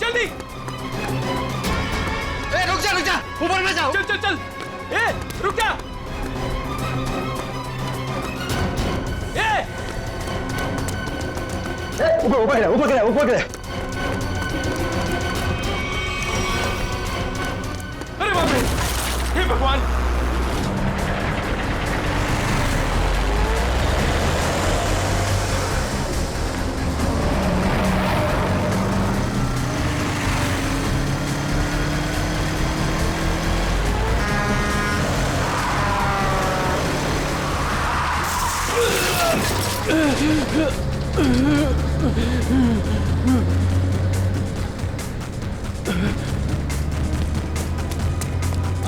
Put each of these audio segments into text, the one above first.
जल्दी। रुक जा, ऊपर में जाओ। चल चल चल। रुक जा। ऊपर गिरा। अरे बाप रे, हे भगवान।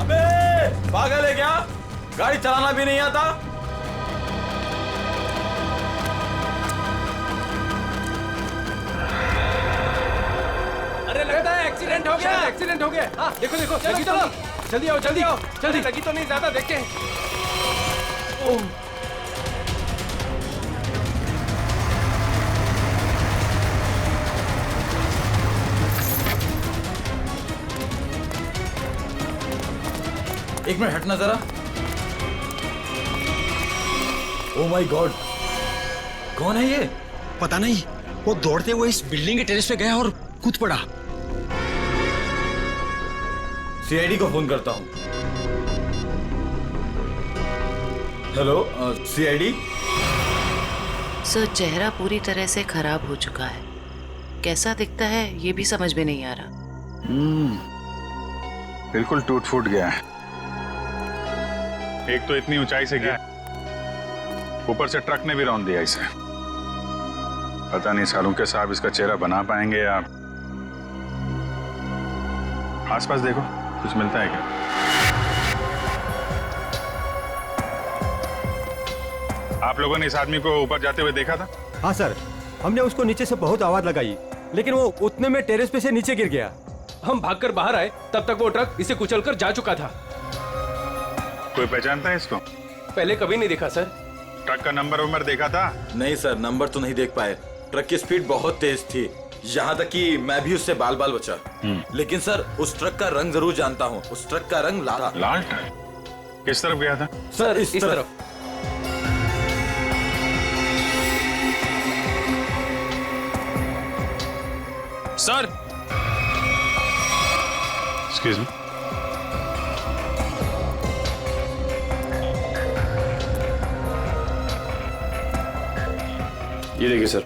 अबे पागल है क्या? गाड़ी चलाना भी नहीं आता? अरे लगता है एक्सीडेंट हो गया। एक्सीडेंट हो गया। हाँ, देखो देखो। लगी तो नहीं। जल्दी आओ जल्दी आओ जल्दी। लगी तो नहीं ज्यादा, देखते हैं। ओह, एक मिनट हटना जरा। ओह माय गॉड, कौन है ये? पता नहीं, वो दौड़ते हुए इस बिल्डिंग के टेरेस पे गया और कूद पड़ा। सीआईडी को फोन करता हूँ। Hello CID. सर, चेहरा पूरी तरह से खराब हो चुका है। कैसा दिखता है ये भी समझ में नहीं आ रहा। बिल्कुल टूट फूट गया है। एक तो इतनी ऊंचाई से गिरा, ऊपर से ट्रक ने भी रौंद दिया इसे। पता नहीं सालूके साहब इसका चेहरा बना पाएंगे या। आसपास देखो, कुछ मिलता है क्या? आप लोगों ने इस आदमी को ऊपर जाते हुए देखा था? हाँ सर, हमने उसको नीचे से बहुत आवाज लगाई, लेकिन वो उतने में टेरेस पे से नीचे गिर गया। हम भागकर बाहर आए, तब तक वो ट्रक इसे कुचलकर जा चुका था। कोई पहचानता है इसको? पहले कभी नहीं देखा सर। ट्रक का नंबर देखा था? नहीं सर, नंबर तो नहीं देख पाए। ट्रक की स्पीड बहुत तेज थी, यहाँ तक कि मैं भी उससे बाल बाल बचा। लेकिन सर, उस ट्रक का रंग जरूर जानता हूँ। उस ट्रक का रंग लाल था। लाल ट्रक? किस तरफ गया था? सर इस तरफ। Sir, excuse me. ये देखिए सर,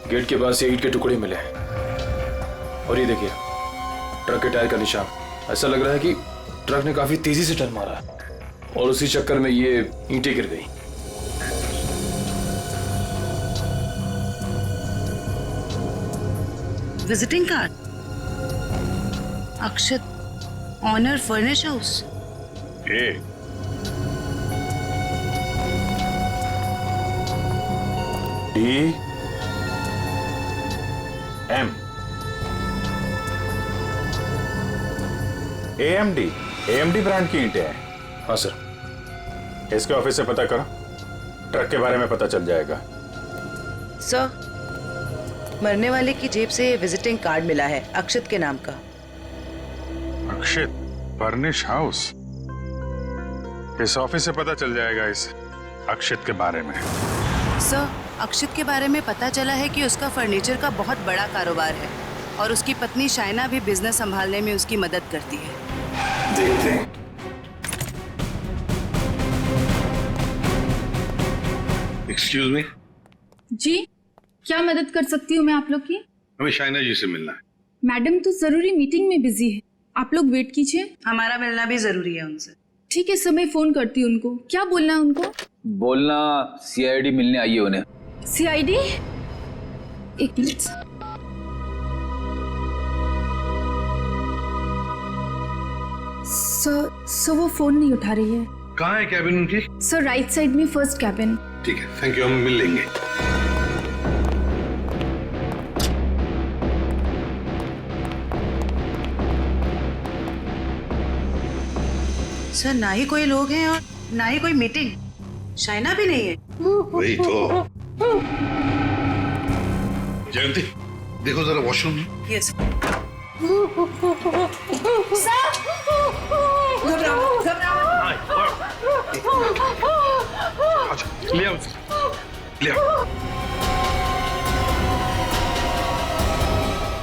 गेट के पास से ईंट के टुकड़े मिले हैं। और ये देखिए ट्रक के टायर का निशान। ऐसा लग रहा है कि ट्रक ने काफी तेजी से टर्न मारा और उसी चक्कर में ये ईंटें गिर गई। Visiting card, Akshat, honour furnish house. DM AMD brand की ईंटें हैं। हाँ सर। इसके ऑफिस से पता करो, ट्रक के बारे में पता चल जाएगा। सर, मरने वाले की जेब से विजिटिंग कार्ड मिला है, अक्षत के नाम का। अक्षित फर्निश हाउस? इस ऑफिस से पता चल जाएगा इस अक्षित के बारे में। सर, अक्षित के बारे में पता चला है कि उसका फर्नीचर का बहुत बड़ा कारोबार है और उसकी पत्नी शाइना भी बिजनेस संभालने में उसकी मदद करती है। देखते हैं। Excuse me. जी, क्या मदद कर सकती हूँ मैं आप लोग की? हमें शाइना जी से मिलना है। मैडम तो जरूरी मीटिंग में बिजी है, आप लोग वेट कीजिए। हमारा मिलना भी जरूरी है उनसे। ठीक है सर, मैं फोन करती हूँ उनको। क्या बोलना है उनको? बोलना सीआईडी मिलने आई है उन्हें। सीआईडी? एक मिनट। सर वो फोन नहीं उठा रही है। कहाँ है कैबिन उनकी? सर राइट साइड में फर्स्ट कैबिन। ठीक है, थैंक यू, हम मिल लेंगे। सर, ना ही कोई लोग हैं और ना ही कोई मीटिंग। शाइना भी नहीं है। वही तो। जयंती, देखो जरा वॉशरूम। यस। ले आओ ले आओ।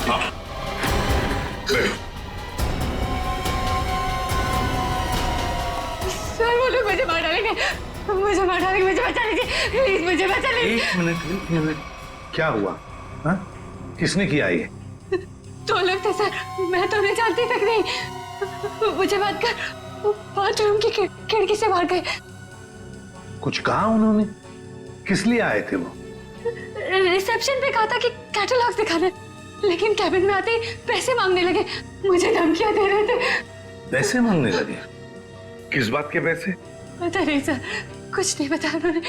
हाँ, बैठो। सर वो लोग मुझे मार डालेंगे, मुझे मार डालेंगे, मुझे बचा लीजिए प्लीज, मुझे बचा लीजिए। एक मिनट क्या हुआ? हाँ, किसने किया ये? दो लोग थे सर, मैं तो उन्हें जानती तक नहीं। मुझे बात कर बाथरूम की खिड़की से मार गए। कुछ कहा उन्होंने? किस लिए आए थे वो? रिसेप्शन पे कहा था कि कैटलॉग्स दिखाने, लेकिन कैबिन में आते ही पैसे मांगने लगे, मुझे धमकियां दे रहे थे। पैसे मांगने लगे? किस बात के पैसे? पता नहीं सर, कुछ नहीं बताया उन्होंने।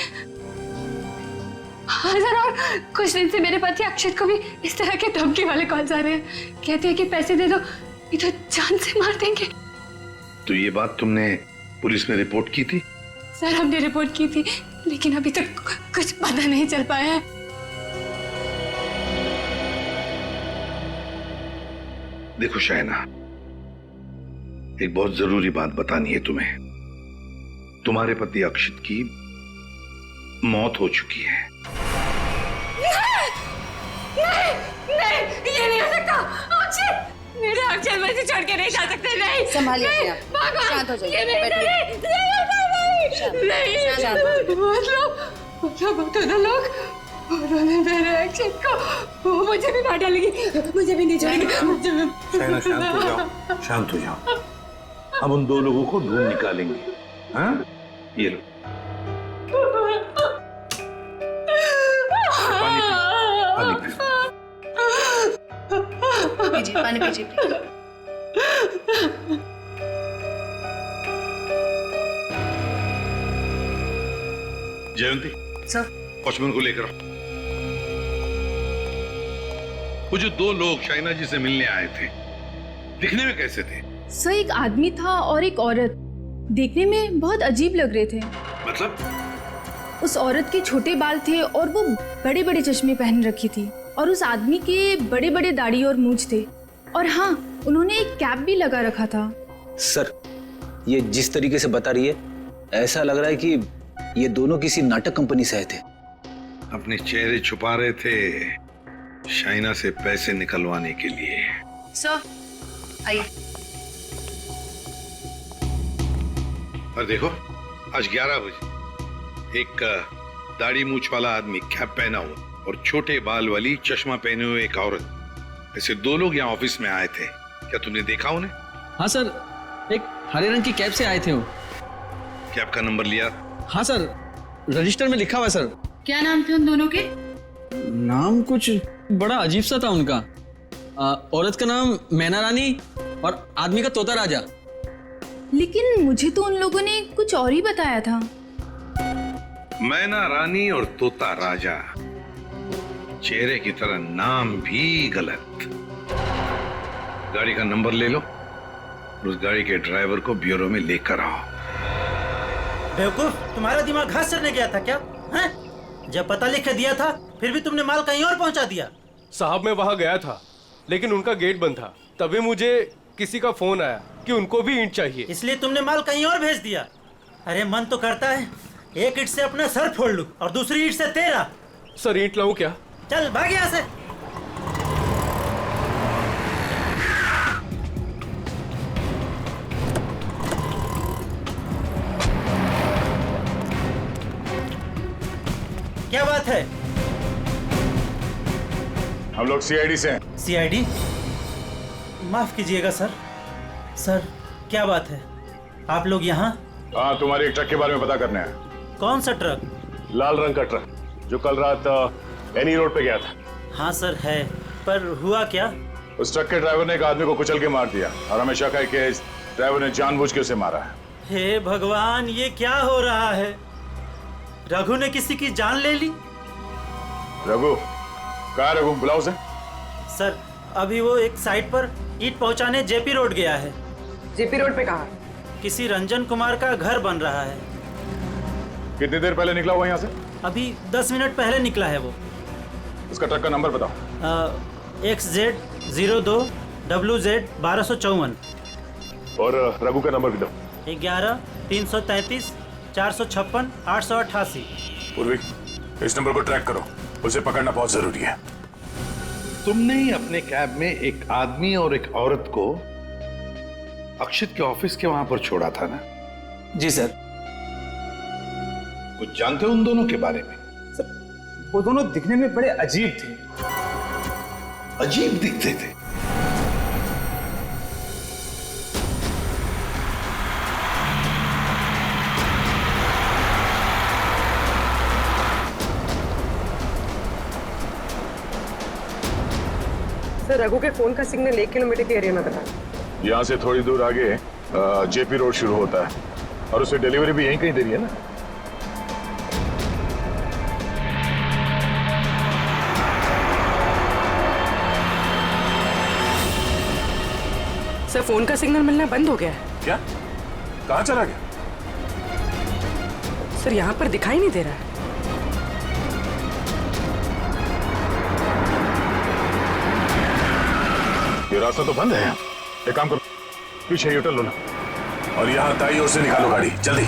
हाँ सर, और कुछ दिन से मेरे पति अक्षत को भी इस तरह के धमकी वाले कॉल्स आ रहे हैं। कहते हैं कि पैसे दे दो नहीं तो जान से मार देंगे। तो ये बात तुमने पुलिस में रिपोर्ट की थी? सर हमने रिपोर्ट की थी, लेकिन अभी तक कुछ पता नहीं चल पाया है। देखो शायना, एक बहुत जरूरी बात बतानी है तुम्हें। तुम्हारे पति अक्षित की मौत हो चुकी है। नहीं, ये नहीं हो सकता। अक्षत, मेरे अक्षत मुझे छोड़ के नहीं जा सकते। नहीं, संभालिए नहीं, अपने आप। भगवान, शांत हो जाइए, ये नहीं, बैठिए। मतलब दोनों लोग उन्होंने मेरे अक्षत को, मुझे भी मार डालेंगे, मुझे भी नहीं छोड़ेंगे, मुझे भी। शायना शांत हो जाओ, शांत हो जाओ। अब उन दो लोगों को ढूंढ निकालेंगे। हाँ, ये लो पानी पियो। पीजिए, पानी पीजिए प्लीज। जयंती, सर, वॉचमैन को लेकर आओ। वो जो दो लोग शाइना जी से मिलने आए थे, दिखने में कैसे थे? सर एक आदमी था और एक औरत, देखने में बहुत अजीब लग रहे थे। मतलब? उस औरत के छोटे बाल थे और वो बड़े बड़े चश्मे पहन रखी थी, और उस आदमी के बड़े बड़े दाढ़ी और मूंछ थे, और हाँ उन्होंने एक कैप भी लगा रखा था। सर, ये जिस तरीके से बता रही है, ऐसा लग रहा है कि ये दोनों किसी नाटक कंपनी से आए थे। अपने चेहरे छुपा रहे थे शाइना से पैसे निकलवाने के लिए। सर आइए। और देखो, आज 11 बजे एक दाढ़ी मूछ वाला आदमी कैप पहना हुआ और छोटे बाल वाली चश्मा पहने हुए एक औरत, ऐसे दो लोग यहाँ ऑफिस में आए थे। क्या तुमने देखा उन्हें? हाँ सर, एक हरे रंग की कैब से आए थे वो। कैब का नंबर लिया? हाँ सर, रजिस्टर में लिखा हुआ है सर। क्या नाम थे उन दोनों के? नाम कुछ बड़ा अजीब सा था उनका। औरत का नाम मैना रानी और आदमी का तोता राजा। लेकिन मुझे तो उन लोगों ने कुछ और ही बताया था। मैना रानी और तोता राजा, चेहरे की तरह नाम भी गलत। गाड़ी का नंबर ले लो और उस गाड़ी के ड्राइवर को ब्यूरो में लेकर आओ। बेवकूफ, तुम्हारा दिमाग घास चरने गया था क्या? हैं? जब पता लिख के दिया था फिर भी तुमने माल कहीं और पहुंचा दिया। साहब मैं वहां गया था, लेकिन उनका गेट बंद था। तभी मुझे किसी का फोन आया कि उनको भी ईंट चाहिए, इसलिए तुमने माल कहीं और भेज दिया। अरे मन तो करता है एक ईंट से अपना सर फोड़ लूं और दूसरी ईंट से तेरा। सर ईंट लाऊं क्या? चल भाग यहाँ से। क्या बात है? हम लोग सीआईडी से हैं। सीआईडी? माफ कीजिएगा सर। सर क्या बात है, आप लोग यहाँ? हाँ, तुम्हारे एक ट्रक के बारे में पता करना है। कौन सा ट्रक? लाल रंग का ट्रक जो कल रात एनी रोड पे गया था। हाँ सर है, पर हुआ क्या? उस ट्रक के ड्राइवर ने एक आदमी को कुचल के मार दिया और हमें शक है कि इस ड्राइवर ने जानबूझ के उसे मारा है। हे भगवान, ये क्या हो रहा है? रघु ने किसी की जान ले ली? रघु? कहाँ है रघु? बुलाओ उसे। सर अभी वो एक साइट पर ईंट पहुंचाने जेपी रोड गया है। जेपी रोड पे कहाँ? किसी रंजन कुमार का घर बन रहा है। कितनी देर पहले निकला हुआ यहाँ से? अभी 10 मिनट पहले निकला है वो। उसका ट्रक का नंबर बताओ। XZ02 WZ 1254। और रघु का नंबर भी दो। 11 333 456 888। पूर्वी, इस नंबर को ट्रैक करो, उसे पकड़ना बहुत जरूरी है। तुमने ही अपने कैब में एक आदमी और एक औरत को अक्षित के ऑफिस के वहां पर छोड़ा था ना? जी सर। कुछ जानते हो उन दोनों के बारे में? सर, वो दोनों दिखने में बड़े अजीब थे। अजीब दिखते थे? सर, रघु के फोन का सिग्नल 1 किलोमीटर के एरिया में बता। यहाँ से थोड़ी दूर आगे JP रोड शुरू होता है और उसे डिलीवरी भी यहीं कहीं दे रही है ना? सर, फोन का सिग्नल मिलना बंद हो गया है। क्या? कहाँ चला गया? सर, यहाँ पर दिखाई नहीं दे रहा है। ये रास्ता तो बंद है। एक काम करो, पीछे यूटर्न लो ना और यहाँ दाईं ओर से निकालो गाड़ी, जल्दी।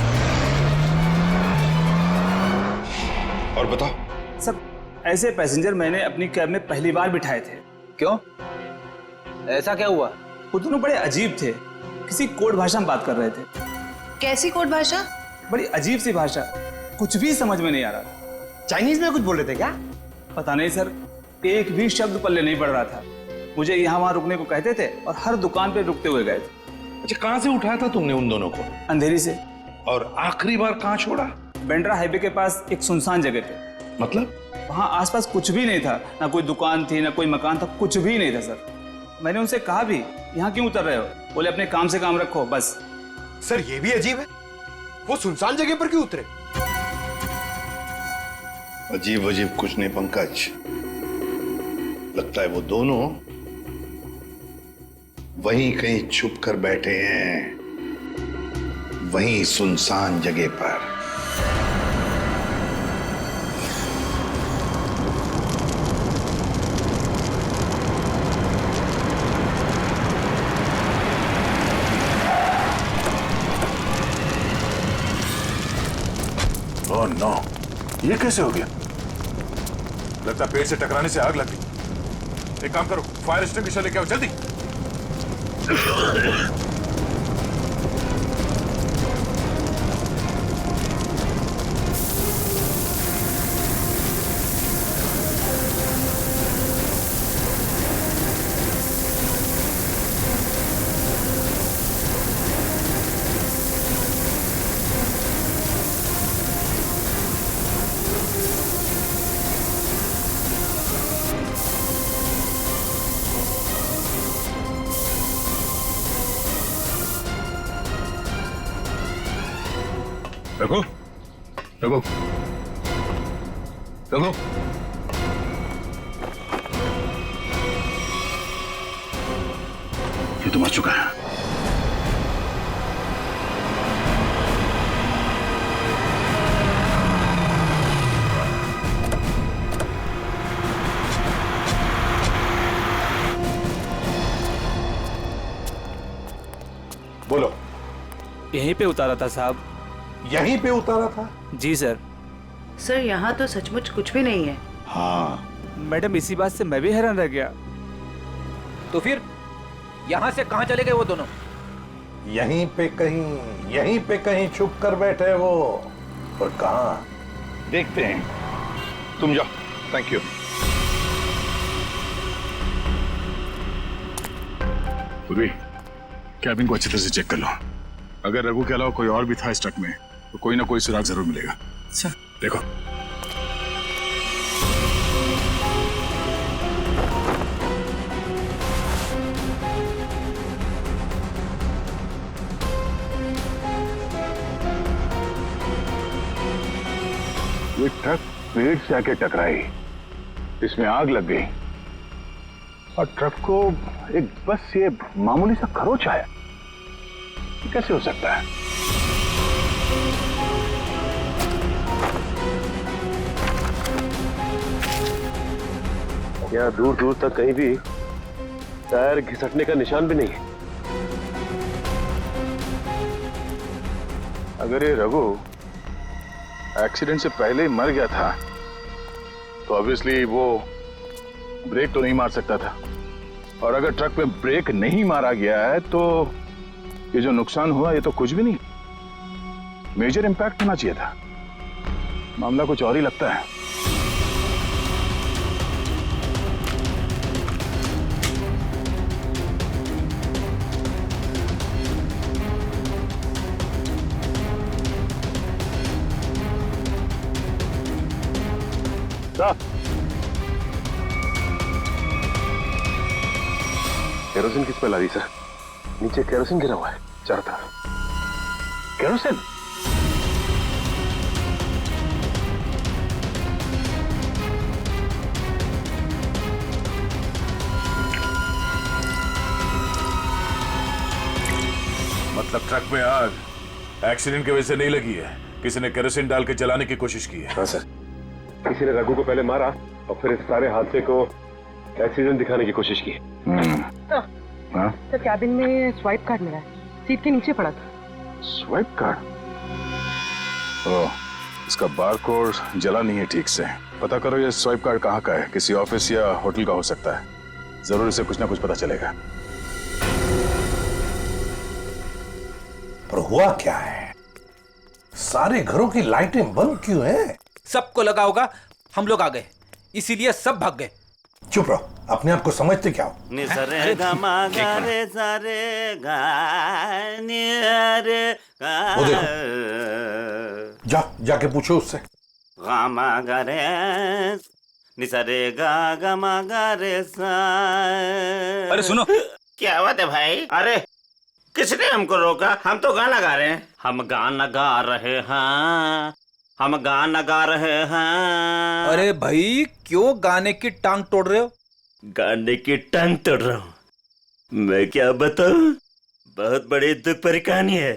और बताओ। सर, ऐसे पैसेंजर मैंने अपनी कैब में पहली बार बिठाए थे। क्यों? ऐसा क्या हुआ? वो दोनों बड़े अजीब थे, किसी कोड भाषा में बात कर रहे थे। कैसी कोड भाषा? बड़ी अजीब सी भाषा, कुछ भी समझ में नहीं आ रहा। चाइनीज में कुछ बोल रहे थे क्या? पता नहीं सर, एक भी शब्द पल्ले नहीं पड़ रहा था। मुझे यहाँ वहाँ रुकने को कहते थे और हर दुकान पे रुकते हुए गए थे। अच्छा, कहाँ से उठाया था तुमने उन दोनों को? अंधेरी से। और आखिरी बार कहाँ छोड़ा? बेंड्रा हाईवे के पास एक सुनसान जगह पे। मतलब? वहाँ आसपास कुछ भी नहीं था, ना कोई दुकान थी ना कोई मकान था, कुछ भी नहीं था सर। मैंने उनसे कहा भी, यहाँ क्यों उतर रहे हो? बोले अपने काम से काम रखो बस। सर, ये भी अजीब है, वो सुनसान जगह पर क्यों उतरे? अजीब अजीब कुछ नहीं पंकज, लगता है वो दोनों वहीं कहीं छुप कर बैठे हैं, वहीं सुनसान जगह पर। ओह नो, ये कैसे हो गया? लगता पेड़ से टकराने से आग लग गई। एक काम करो, फायर एक्सटिंग्विशर लेके आओ जल्दी। रघु, रघु, रघु, ये तो मर चुका है। बोलो। यहीं पे उतारा था साहब। यहीं पे उतारा था? जी सर। सर, यहाँ तो सचमुच कुछ भी नहीं है। हाँ मैडम, इसी बात से मैं भी हैरान रह गया। तो फिर यहाँ से कहाँ चले गए वो दोनों? यहीं पे कहीं छुप कर बैठे वो। और कहाँ? देखते हैं, तुम जाओ। Thank you. पूर्वी, कैबिन को अच्छी तरह से चेक कर लो। अगर रघु के अलावा कोई और भी था इस ट्रक में तो कोई ना कोई सुराग जरूर मिलेगा। अच्छा, देखो। ये ट्रक पेड़ से आके टकराई, इसमें आग लग गई और ट्रक को एक बस ये मामूली सा खरोच आया। कैसे हो सकता है? यहाँ दूर दूर तक कहीं भी टायर घिसटने का निशान भी नहीं है। अगर ये रघु एक्सीडेंट से पहले ही मर गया था तो ऑब्वियसली वो ब्रेक तो नहीं मार सकता था, और अगर ट्रक पे ब्रेक नहीं मारा गया है तो ये जो नुकसान हुआ ये तो कुछ भी नहीं, मेजर इंपैक्ट होना चाहिए था। मामला कुछ और ही लगता है। केरोसिन किस पे ला दी सर? नीचे केरोसिन गिरा हुआ है चारों तरफ। केरोसिन? मतलब ट्रक में आग एक्सीडेंट की वजह से नहीं लगी है, किसी ने केरोसिन डाल के जलाने की कोशिश की है। हाँ सर, किसी ने रघु को पहले मारा और फिर इस सारे हादसे को एक्सीडेंट दिखाने की कोशिश की। तो कैबिन में स्वाइप कार्ड मिला है, सीट के नीचे पड़ा था। Swipe card? ओह, इसका बारकोड जला नहीं है ठीक से। पता करो ये स्वाइप कार्ड कहाँ का है, किसी ऑफिस या होटल का हो सकता है। जरूर इसे कुछ ना कुछ पता चलेगा। पर हुआ क्या है? सारे घरों की लाइटें बंद क्यों हैं? सबको लगा होगा हम लोग आ गए, इसीलिए सब भाग गए। चुप रहो, अपने आप को समझते क्या हो? वो देखो, जाके पूछो उससे। अरे सुनो, क्या बात है भाई? अरे किसने हमको रोका? हम तो गाना गा रहे हैं। हम गाना गा रहे हैं, हम गाना गा रहे हैं। अरे भाई क्यों गाने की टांग तोड़ रहे हो? गाने की टांग तोड़ रहा हूँ? मैं क्या बताऊं, बहुत बड़ी दुख भरी कहानी है।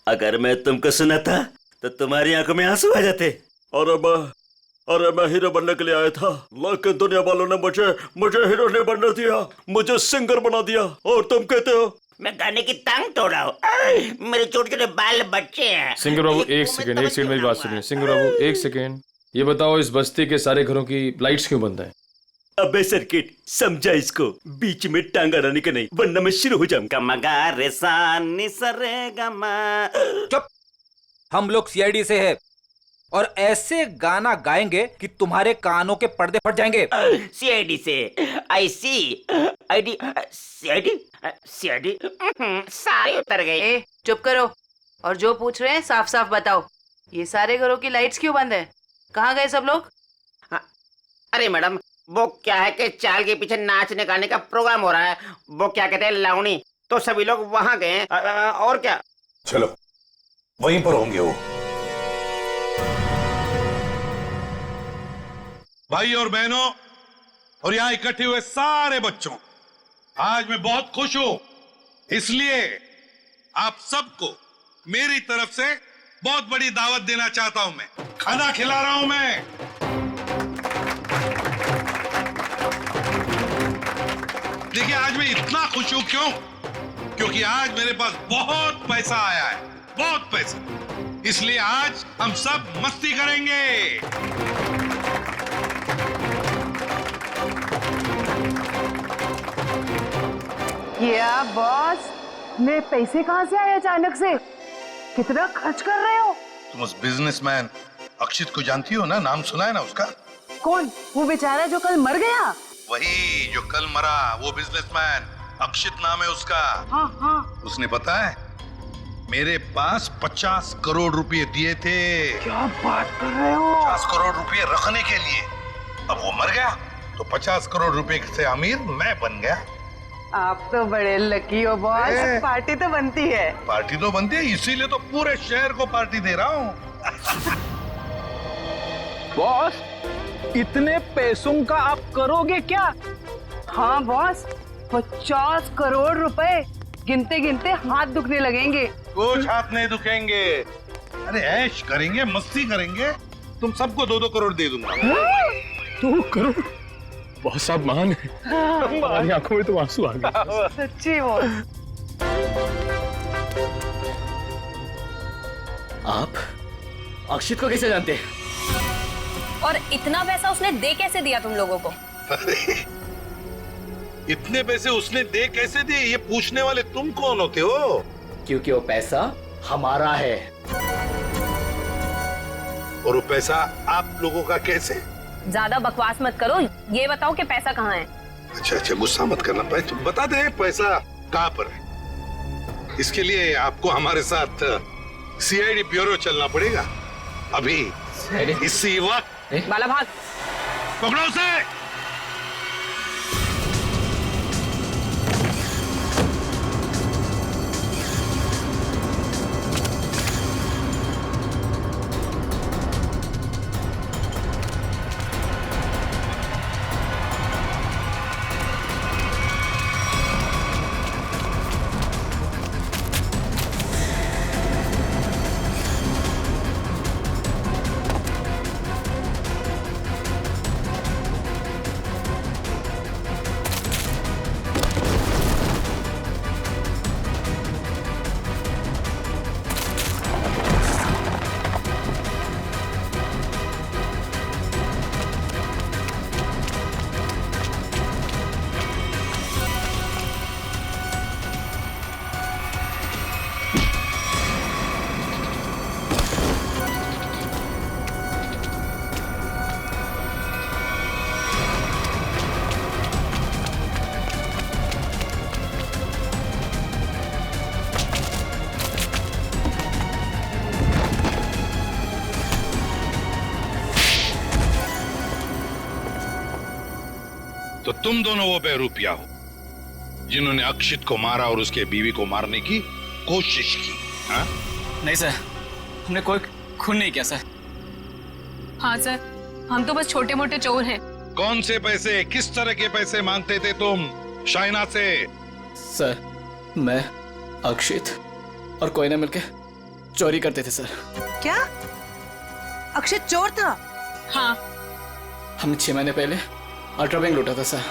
अगर मैं तुमको सुनाता तो तुम्हारी आंखों में आंसू आ जाते। अरे मैं हीरो बनने के लिए आया था, लेकिन दुनिया वालों ने मुझे हीरो नहीं बनने दिया, मुझे सिंगर बना दिया। और तुम कहते हो मैं गाने की टांग तोड़ा हूँ? मेरे छोटे छोटे बाल बच्चे हैं। सिंगर बाबू एक सेकंड मेरी बात सुनिए। सिंगर बाबू एक सेकंड, ये बताओ इस बस्ती के सारे घरों की लाइट्स क्यों बंद है? अबे सर्किट, समझा इसको, बीच में टांग अड़ाने का नहीं, वरना मैं शुरू हो जाऊंगा। गमा रे सा नि सा रे गमा। चुप, हम लोग सीआईडी से है और ऐसे गाना गाएंगे कि तुम्हारे कानों के पर्दे फट जाएंगे। सीआईडी से? आई सी आईडी सीआईडी सीआईडी सारे उतर गए। चुप करो, और जो पूछ रहे हैं साफ साफ बताओ, ये सारे घरों की लाइट्स क्यों बंद है? कहाँ गए सब लोग? अरे मैडम, वो क्या है कि चाल के पीछे नाचने गाने का प्रोग्राम हो रहा है, वो क्या कहते हैं लावणी, तो सभी लोग वहां गए। और क्या? चलो वहीं पर होंगे वो। भाई और बहनों और यहाँ इकट्ठे हुए सारे बच्चों, आज मैं बहुत खुश हूं, इसलिए आप सबको मेरी तरफ से बहुत बड़ी दावत देना चाहता हूं। मैं खाना खिला रहा हूं। मैं देखिए आज मैं इतना खुश हूं क्यों? क्योंकि आज मेरे पास बहुत पैसा आया है, बहुत पैसा। इसलिए आज हम सब मस्ती करेंगे। क्या बॉस, मेरे पैसे कहाँ से आए अचानक से? कितना खर्च कर रहे हो? तुम उस बिजनेसमैन अक्षित को जानती हो ना? नाम सुना है ना उसका? कौन? वो बेचारा जो कल मर गया? वही जो कल मरा, वो बिजनेसमैन अक्षित नाम है उसका। हाँ हाँ। उसने पता है मेरे पास 50 करोड़ रुपए दिए थे। क्या बात कर रहे हो? 50 करोड़ रुपए रखने के लिए। अब वो मर गया तो 50 करोड़ रुपए से अमीर मैं बन गया। आप तो बड़े लकी हो बॉस। पार्टी तो बनती है। पार्टी तो बनती है, इसीलिए तो पूरे शहर को पार्टी दे रहा हूँ। बॉस, इतने पैसों का आप करोगे क्या? हाँ बॉस, 50 करोड़ रुपए गिनते गिनते हाथ दुखने लगेंगे। कुछ हाथ नहीं दुखेंगे। अरे ऐश करेंगे, मस्ती करेंगे। तुम सबको 2-2 करोड़ दे दूंगा। 2 करोड़? बहुत साहब महान है। हमारी आंखों में तो आंसू आ गए। सच्ची वो। आप अक्षित को कैसे जानते हैं? और इतना पैसा उसने दे कैसे दिया तुम लोगों को? इतने पैसे उसने दे कैसे दिए, ये पूछने वाले तुम कौन होते हो? क्योंकि वो पैसा हमारा है। और वो पैसा आप लोगों का कैसे? ज्यादा बकवास मत करो, ये बताओ कि पैसा कहाँ है? अच्छा अच्छा, गुस्सा मत करना, पैसा बता दे, पैसा कहाँ पर है। इसके लिए आपको हमारे साथ सीआईडी ब्यूरो चलना पड़ेगा अभी इसी वक्त। बाला भाग, पकड़ो उसे। तो तुम दोनों वो बेरूपिया हो जिन्होंने अक्षित को मारा और उसके बीवी को मारने की कोशिश की। हाँ? नहीं सर, हमने कोई खून नहीं किया सर। हाँ सर, हम तो बस छोटे मोटे चोर हैं। कौन से पैसे, किस तरह के पैसे मांगते थे तुम शाइना से? सर, मैं अक्षित और कोयना मिलके चोरी करते थे सर। क्या अक्षित चोर था? हाँ। हमने 6 महीने पहले अल्ट्रा बैंक लूटा था सर।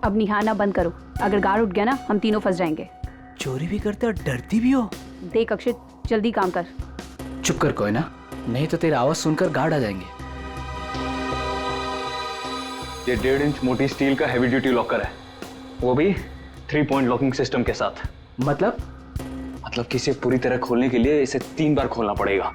अब निहारना बंद करो, अगर गार्ड उठ गया ना हम तीनों फंस जाएंगे। चोरी भी करते और डरती भी हो। देख अक्षित, जल्दी काम कर। चुप कर कोयना, नहीं तो तेरी आवाज सुनकर गार्ड आ जाएंगे। ये 1.5 इंच मोटी स्टील का हैवी ड्यूटी लॉकर है, वो भी 3 पॉइंट लॉकिंग सिस्टम के साथ। मतलब कि इसे पूरी तरह खोलने के लिए इसे 3 बार खोलना पड़ेगा।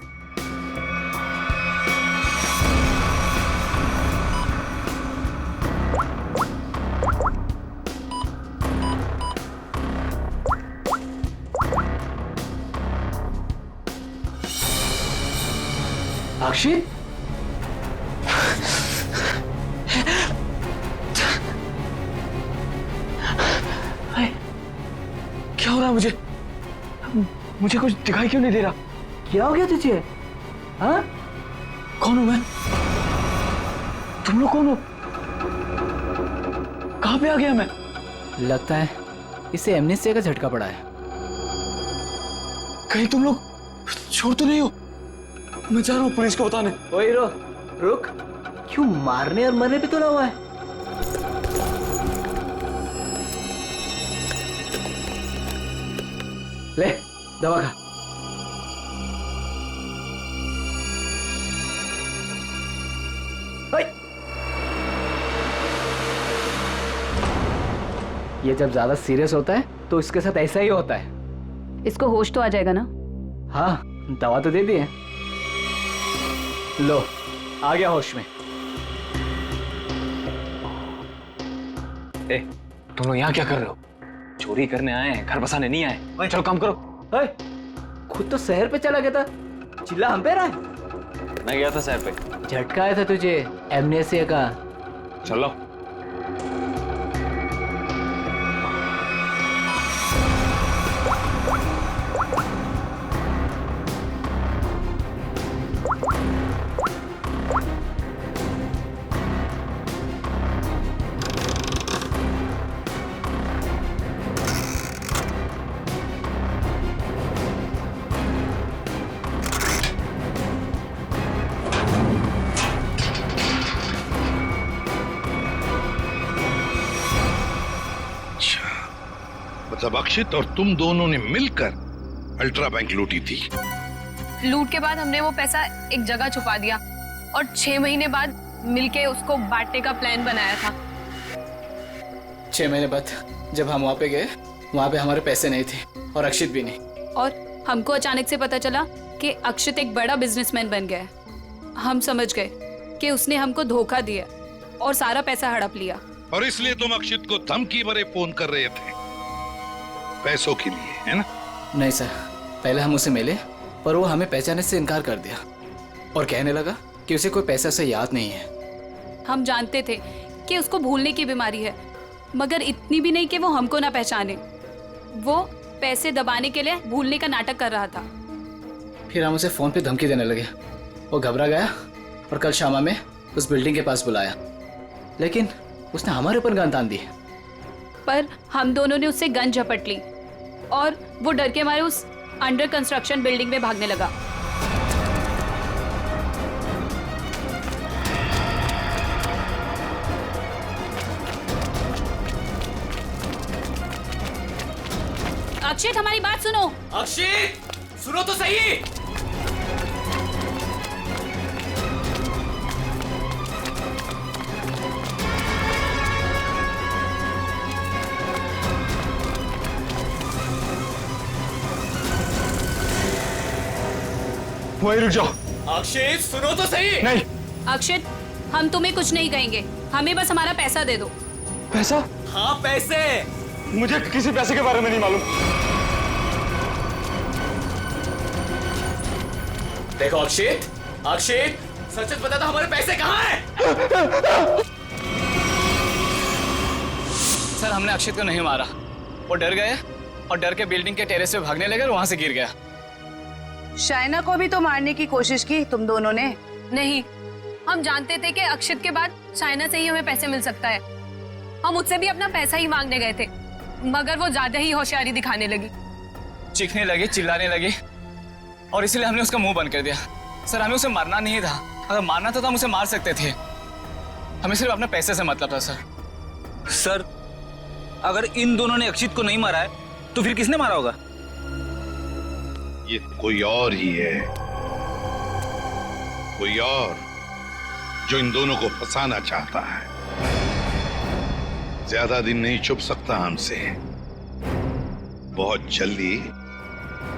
अक्षित, क्या हो रहा है मुझे? मुझे कुछ दिखाई क्यों नहीं दे रहा? क्या हो गया तुझे? हाँ? कौन हूं मैं? तुम लोग कौन हो? कहां पे आ गया मैं? लगता है इसे एमनेस्टिया का झटका पड़ा है। कहीं तुम लोग छोड़ तो नहीं हो? मैं जा रहा हूँ पुलिस को बताने। ओए हीरो, रुक, क्यों मारने और मरने पे तुला हुआ है? ले दवा खा। ये जब ज्यादा सीरियस होता है तो इसके साथ ऐसा ही होता है। इसको होश तो आ जाएगा ना? हाँ, दवा तो दे दी है। लो, आ गया होश में। तुम लोग यहाँ क्या कर रहे हो? चोरी करने आए हैं, घर बसाने नहीं आए। चलो काम करो। खुद तो शहर पे चला गया था, चिल्ला हम पे रहा है। मैं गया था शहर पे। झटका आया था तुझे एमनेसिया का। चलो। मतलब अक्षित और तुम दोनों ने मिलकर अल्ट्रा बैंक लूटी थी। लूट के बाद हमने वो पैसा एक जगह छुपा दिया और 6 महीने बाद मिलके उसको बांटने का प्लान बनाया था। 6 महीने बाद जब हम वहाँ पे गए, वहाँ पे हमारे पैसे नहीं थे और अक्षित भी नहीं। और हमको अचानक से पता चला कि अक्षित एक बड़ा बिजनेसमैन बन गया है। हम समझ गए कि उसने हमको धोखा दिया और सारा पैसा हड़प लिया। और इसलिए तुम अक्षित को धमकी भरे फोन कर रहे थे पैसों के लिए, है ना? नहीं सर, पहले हम उसे मिले पर वो हमें पहचानने से इनकार कर दिया और कहने लगा कि उसे कोई पैसा से याद नहीं है। हम जानते थे कि उसको भूलने की बीमारी है, मगर इतनी भी नहीं कि वो हमको ना पहचाने। वो पैसे दबाने के लिए भूलने का नाटक कर रहा था। फिर हम उसे फोन पे धमकी देने लगे। वो घबरा गया और कल शाम में उस बिल्डिंग के पास बुलाया, लेकिन उसने हमारे ऊपर गन तान दी। पर हम दोनों ने उससे गन झपट ली और वो डर के मारे उस अंडर कंस्ट्रक्शन बिल्डिंग में भागने लगा। अक्षित, हमारी बात सुनो। अक्षित, सुनो तो सही। वहीं रुक जाओ। अक्षित, सुनो तो सही। नहीं। अक्षित, हम तुम्हें कुछ नहीं कहेंगे, हमें बस हमारा पैसा दे दो। पैसा? हाँ, पैसे। मुझे किसी पैसे के बारे में नहीं मालूम। देखो अक्षित, अक्षित, सच बता दो हमारे पैसे कहाँ हैं? सर, हमने अक्षित को नहीं मारा। वो डर गए और डर के बिल्डिंग के टेरेस पे भागने लगे और वहां से गिर गया। शाइना को भी तो मारने की कोशिश की तुम दोनों ने। नहीं, हम जानते थे कि अक्षित के बाद शाइना से ही हमें पैसे मिल सकता है। हम उससे भी अपना पैसा ही मांगने गए थे, मगर वो ज्यादा ही होशियारी दिखाने लगी। चीखने लगी, चिल्लाने लगी और इसलिए हमने उसका मुंह बंद कर दिया। सर, हमें उसे मारना नहीं था। अगर मारना था तो हम उसे मार सकते थे। हमें सिर्फ अपने पैसे से मतलब था। सर, अगर इन दोनों ने अक्षित को नहीं मारा है तो फिर किसने मारा होगा? ये कोई और ही है, कोई और जो इन दोनों को फंसाना चाहता है। ज्यादा दिन नहीं छुप सकता हमसे, बहुत जल्दी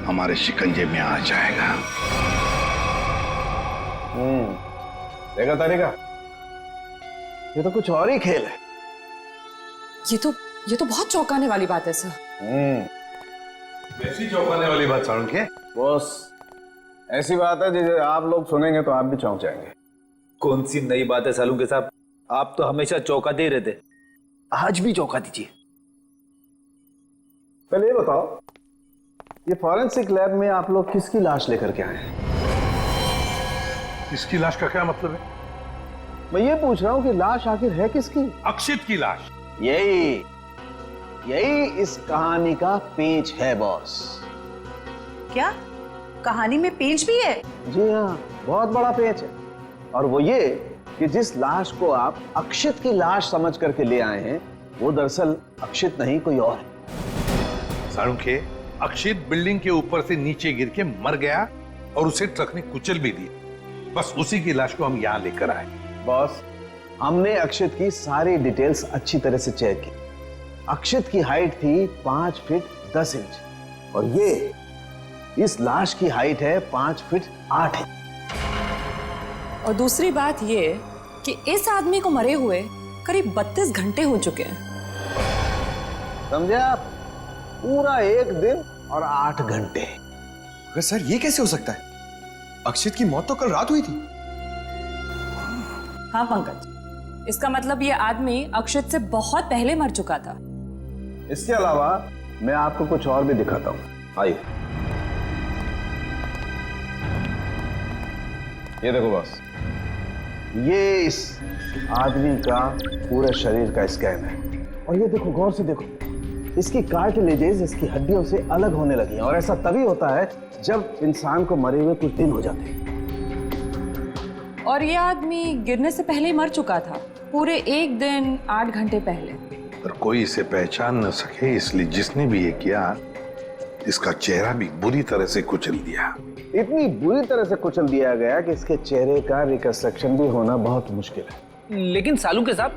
हमारे शिकंजे में आ जाएगा। देखा तारिका, ये तो कुछ और ही खेल है। ये तो बहुत चौंकाने वाली बात है सर। ऐसी चौंकाने वाली बात सारुण के? बॉस, ऐसी बात है जिसे आप लोग सुनेंगे तो आप भी चौंक जाएंगे। कौन सी नई बात है सालू के साहब? आप तो हमेशा चौंकाते ही रहते, आज भी चौंका दीजिए। पहले ये बताओ, ये फॉरेंसिक लैब में आप लोग किसकी लाश लेकर के आए हैं? इसकी लाश का क्या मतलब है? मैं ये पूछ रहा हूं कि लाश आखिर है किसकी? अक्षित की लाश। यही इस कहानी का पेच है बॉस। क्या कहानी में पेच भी है? जी हाँ, बहुत बड़ा पेच है। और वो ये कि जिस लाश को आप अक्षित की लाश समझ करके ले आए हैं, वो दरअसल अक्षित नहीं, कोई और है। सारुण के, अक्षित बिल्डिंग के ऊपर से नीचे गिर के मर गया और उसे ट्रक ने कुचल भी दिया। बस उसी की लाश को हम यहाँ लेकर आए। बॉस, हमने अक्षित की सारी डिटेल्स अच्छी तरह से चेक की। अक्षित की हाइट थी 5 फीट 10 इंच और इस लाश की हाइट है 5 फीट 8 इंच। और दूसरी बात ये कि इस आदमी को मरे हुए करीब 32 घंटे हो चुके हैं। समझे आप? पूरा 1 दिन और 8 घंटे। अगर सर ये कैसे हो सकता है? अक्षित की मौत तो कल रात हुई थी। हाँ पंकज, इसका मतलब ये आदमी अक्षित से बहुत पहले मर चुका था। इसके अलावा मैं आपको कुछ और भी दिखाता हूं। आइए, ये देखो बॉस, ये इस आदमी का पूरे शरीर का स्कैन है। और ये देखो, गौर से देखो, इसकी कार्टिलेजेस इसकी हड्डियों से अलग होने लगी हैं। और ऐसा तभी होता है जब इंसान को मरे हुए कुछ दिन हो जाते हैं। और ये आदमी गिरने से पहले ही मर चुका था, पूरे 1 दिन 8 घंटे पहले। पर कोई इसे पहचान न सके, इसलिए जिसने भी ये किया इसका चेहरा भी बुरी तरह से कुचल दिया। इतनी बुरी तरह से कुचल दिया गया कि इसके चेहरे का रिकंस्ट्रक्शन भी होना बहुत मुश्किल है। लेकिन सालू के साथ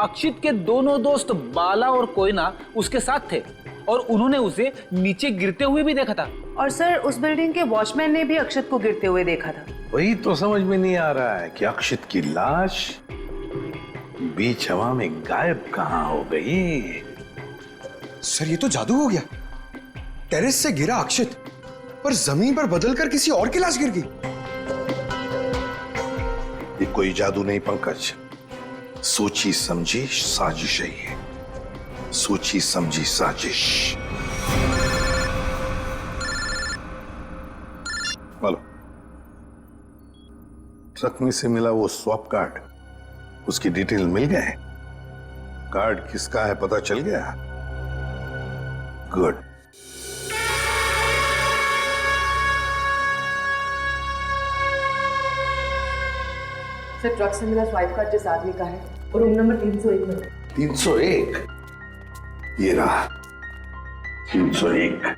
अक्षित के दोनों दोस्त बाला और कोयना उसके साथ थे और उन्होंने उसे नीचे गिरते हुए भी देखा था। और सर, उस बिल्डिंग के वॉचमैन ने भी अक्षित को गिरते हुए देखा था। वही तो समझ में नहीं आ रहा है कि अक्षित की लाश बीच हवा में गायब कहां हो गई। सर ये तो जादू हो गया। टेरेस से गिरा अक्षित, पर जमीन पर बदलकर किसी और की लाश गिर गई। ये कोई जादू नहीं पंकज, सोची समझी साजिश है ये, सोची समझी साजिश। बोलो, ट्रक में से मिला वो स्वैप कार्ड, उसकी डिटेल मिल गए? कार्ड किसका है पता चल गया? गुड। सर, ट्रक से मिला स्वाइप कार्ड जिस आदमी का है और रूम नंबर 301 में। 301? ये रहा 301।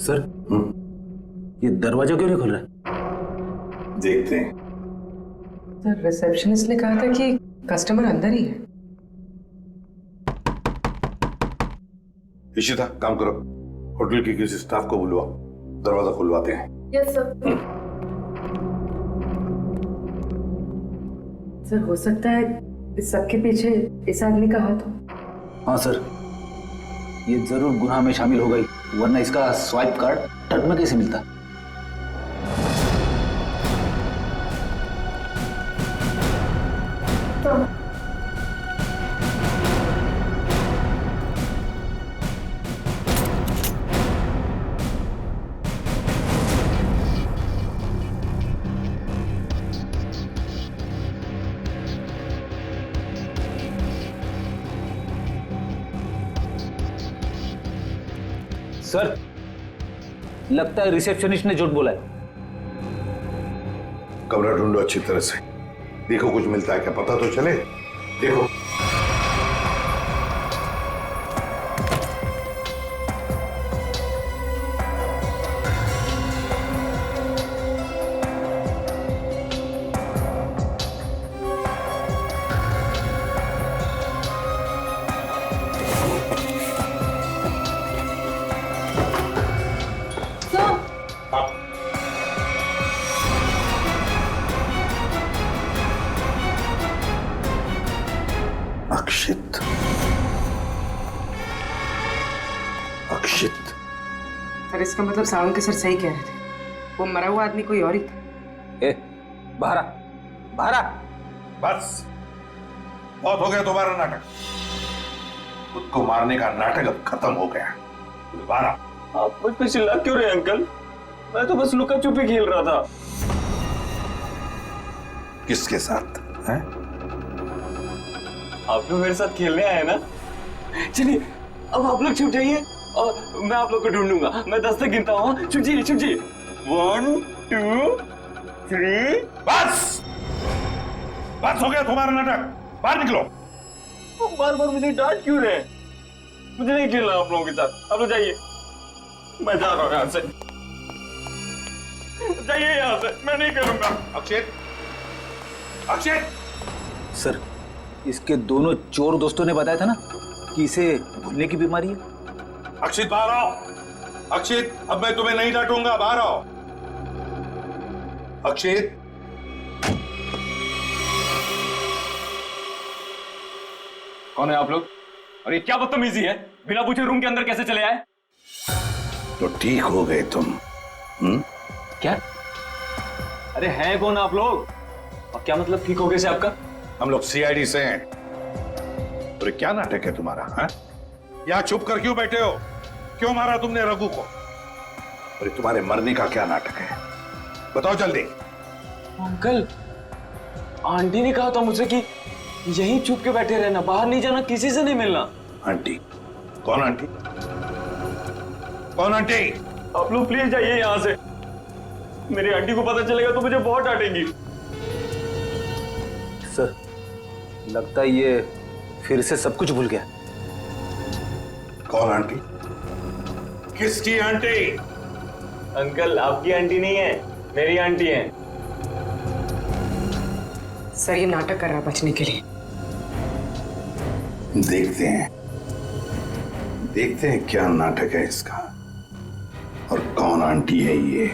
सर, ये दरवाजा क्यों नहीं खुल रहा? देखते हैं। सर, रिसेप्शनिस्ट ने कहा था कि कस्टमर अंदर ही है। इशिता, काम करो, होटल के किसी स्टाफ को बुलवाओ, दरवाजा खुलवाते हैं। Yes sir. सर, हो सकता है इस सबके पीछे इस आदमी का हाथ हो। हाँ सर, ये जरूर गुनाह में शामिल हो गई, वरना इसका स्वाइप कार्ड ट्रक में कैसे मिलता? सर, लगता है रिसेप्शनिस्ट ने झूठ बोला है। कमरा ढूंढो अच्छी तरह से, देखो कुछ मिलता है क्या, पता तो चले। देखो। अक्षित, अक्षित। सर, इसका मतलब सावंत के सर सही कह रहे थे, वो मरा हुआ आदमी कोई और ही था। बाहर आ, बाहर आ। बस, बहुत हो गया तुम्हारा नाटक। खुद को मारने का नाटक अब खत्म हो गया। बाहर आ। आप मुझ पे चिल्ला क्यों रहे अंकल? मैं तो बस लुका छुपी खेल रहा था। किसके साथ हैं? आप लोग मेरे साथ खेलने आए ना? चलिए, अब आप लोग छुप जाइए और मैं आप लोग को ढूंढूंगा। मैं 10 तक गिनता हूँ। छुप जाइए, छुप जाइए। 1 2 3। बस, बस हो गया तुम्हारा नाटक, बाहर निकलो। बार बार मुझे डांट क्यों रहे? मुझे नहीं खेलना आप लोगों के साथ। आप लोग जाइए, मैं जा रहा हूँ यहाँ से। जाइए यहाँ से, मैं नहीं खेलूंगा। अक्षित, अक्षय! सर, इसके दोनों चोर दोस्तों ने बताया था ना कि इसे भूलने की बीमारी है। अक्षित बाहर आओ। अक्षित, अब मैं तुम्हें नहीं डांटूंगा, बाहर आओ। अक्षित! कौन है आप लोग? और ये क्या बदतमीजी है? बिना पूछे रूम के अंदर कैसे चले आए? तो ठीक हो गए तुम। क्या? अरे हैं कौन आप लोग? और क्या मतलब ठीक हो गए से आपका? हम लोग सीआईडी से हैं। तो क्या नाटक है तुम्हारा? हाँ? यहाँ चुप कर क्यों बैठे हो? क्यों मारा तुमने रघु को? अरे तुम्हारे मरने का क्या नाटक है? बताओ जल्दी। अंकल, आंटी ने कहा था मुझसे कि यहीं चुप के बैठे रहना, बाहर नहीं जाना, किसी से नहीं मिलना। आंटी? कौन आंटी? कौन आंटी? आप लोग प्लीज जाइए यहाँ से। मेरी आंटी को पता चलेगा तो मुझे बहुत डांटेंगी। सर, लगता है ये फिर से सब कुछ भूल गया। कौन आंटी? किसकी आंटी? अंकल, आपकी आंटी नहीं है, मेरी आंटी है। सर, ये नाटक कर रहा है बचने के लिए। देखते हैं क्या नाटक है इसका और कौन आंटी है ये।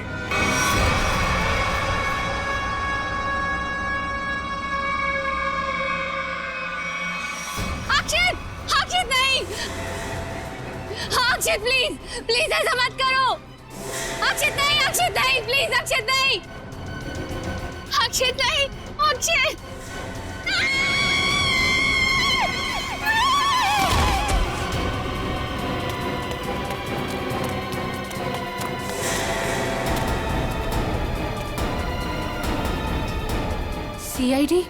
अक्षित नहीं! अक्षित प्लीज, प्लीज ऐसा मत करो। अक्षित नहीं, प्लीज अक्षित नहीं, अक्षित नहीं, अक्षित। सीआईडी?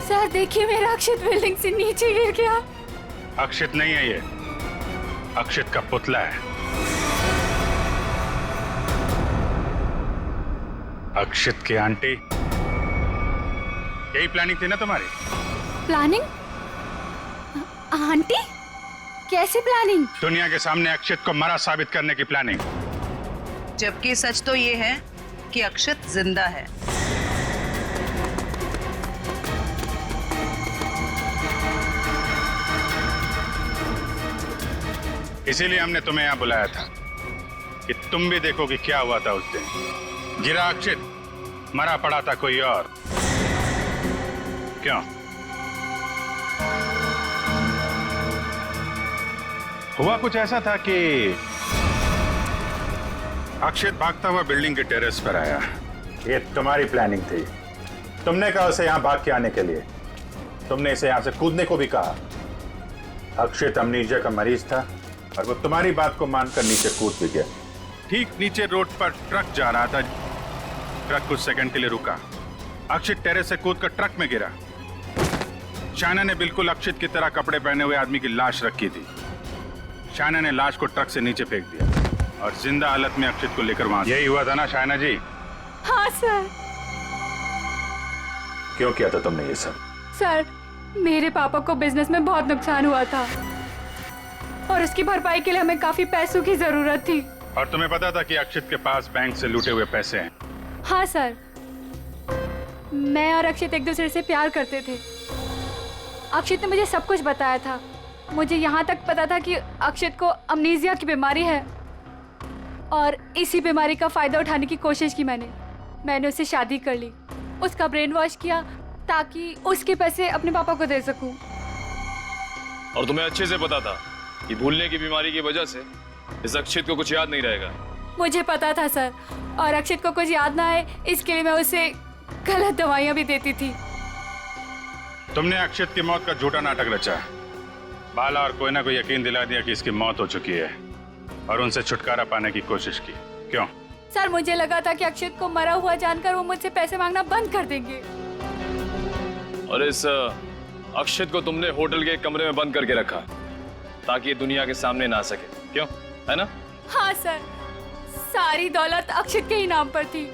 सर देखिए, मेरा अक्षित बिल्डिंग से नीचे गिर गया। अक्षित नहीं है ये, अक्षित का पुतला है। अक्षित की आंटी, यही प्लानिंग थी ना तुम्हारी? प्लानिंग? आंटी? कैसे प्लानिंग? दुनिया के सामने अक्षित को मरा साबित करने की प्लानिंग। जबकि सच तो ये है कि अक्षित जिंदा है। इसीलिए हमने तुम्हें यहां बुलाया था कि तुम भी देखो कि क्या हुआ था उस दिन। गिरा अक्षित, मरा पड़ा था कोई और। क्यों? हुआ कुछ ऐसा था कि अक्षित भागता हुआ बिल्डिंग के टेरेस पर आया। ये तुम्हारी प्लानिंग थी। तुमने कहा उसे यहां भाग के आने के लिए। तुमने इसे यहां से कूदने को भी कहा। अक्षित अमनीजिया का मरीज था और वो तुम्हारी बात को मानकर नीचे कूद भी गया। ठीक नीचे रोड पर ट्रक जा रहा था। ट्रक कुछ सेकंड के लिए रुका। अक्षित टेरेस से कूदकर ट्रक में गिरा। शायना ने बिल्कुल अक्षित की तरह कपड़े पहने हुए आदमी की लाश रखी थी। शायना ने लाश को ट्रक से नीचे फेंक दिया और जिंदा हालत में अक्षित को लेकर वहां। यही हुआ था ना शायना जी? हाँ सर। क्यों किया था तुमने ये सब? सर, मेरे पापा को बिजनेस में बहुत नुकसान हुआ था और उसकी भरपाई के लिए हमें काफी पैसों की जरूरत थी। और तुम्हें पता था कि अक्षित के पास बैंक से लूटे हुए पैसे हैं? हाँ सर, मैं और अक्षित एक दूसरे से प्यार करते थे। अक्षित ने मुझे सब कुछ बताया था। मुझे यहाँ तक पता था कि अक्षित को अमनीजिया की बीमारी है और इसी बीमारी का फायदा उठाने की कोशिश की मैंने उससे शादी कर ली, उसका ब्रेन वॉश किया ताकि उसके पैसे अपने पापा को दे सकूं। और तुम्हें अच्छे से पता था कि भूलने की बीमारी की वजह से इस अक्षित को कुछ याद नहीं रहेगा। मुझे पता था सर, और अक्षित को कुछ याद ना आए इसके लिए मैं उसे गलत दवाइयां भी देती थी। तुमने अक्षित की मौत का झूठा नाटक रचा। बाला और कोई ना कोई यकीन दिला दिया कि इसकी मौत हो चुकी है और उनसे छुटकारा पाने की कोशिश की। क्यों? सर, मुझे लगा था कि अक्षित को मरा हुआ जानकर वो मुझसे पैसे मांगना बंद कर देंगे। और इस अक्षित को तुमने होटल के कमरे में बंद करके रखा ताकि ये दुनिया के सामने ना आ सके। क्यों? है ना? हाँ सर, सारी दौलत अक्षित के ही नाम पर थी,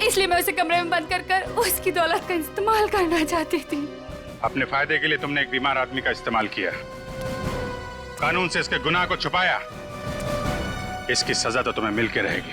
इसलिए मैं उसे कमरे में बंद कर उसकी दौलत का इस्तेमाल करना चाहती थी। अपने फायदे के लिए तुमने एक बीमार आदमी का इस्तेमाल किया, कानून से इसके गुनाह को छुपाया। इसकी सजा तो तुम्हें मिल के रहेगी।